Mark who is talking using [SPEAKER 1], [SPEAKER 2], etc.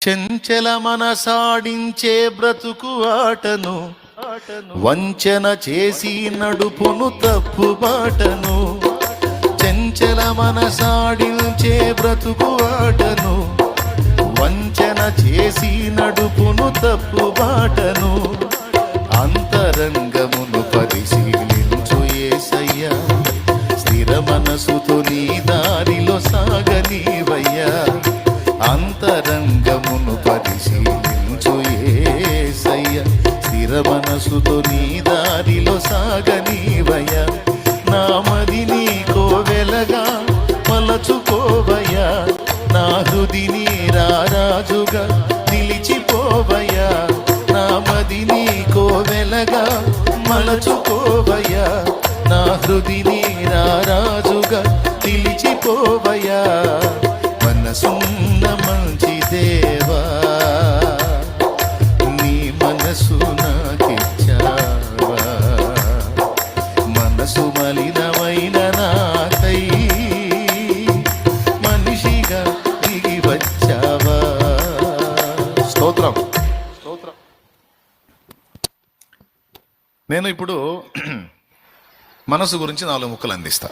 [SPEAKER 1] చెంచల మనసాడించే బ్రతుకు ఆటను వంచన చేసి నడుపును తప్పు బాటను. చెంచల మనసాడించే బ్రతుకు ఆటను వంచన చేసి నడుపును తప్పు బాటను. అంతరంగమును పరిశీలించు యేసయ్యా, స్థిర మనసుతో నీ దారిలో సాగనీవయ్యా. అంతరంగమును పరిశీలించు యేసయ్యా, స్థిర మనసుతో నీ దారిలో సాగనీవయ్యా. నా మది నీకో వెలగా మలచుకోవయ్యా, నా హృదిని రారాజుగా నిలిచిపోవయ్యా. నా మది నీకో వెలగా మలచుకోవయ్యా, నా హృదిని రారాజుగా నిలిచిపోవయ్యా. మనసున్న మంచి దేవా, నీ మనసు నాకిచ్చావా. మనసు మలినమైన నాకై మనిషిగా దిగి వచ్చావా. స్తోత్రం. నేను ఇప్పుడు మనసు గురించి 4 ముక్కలు అందిస్తా.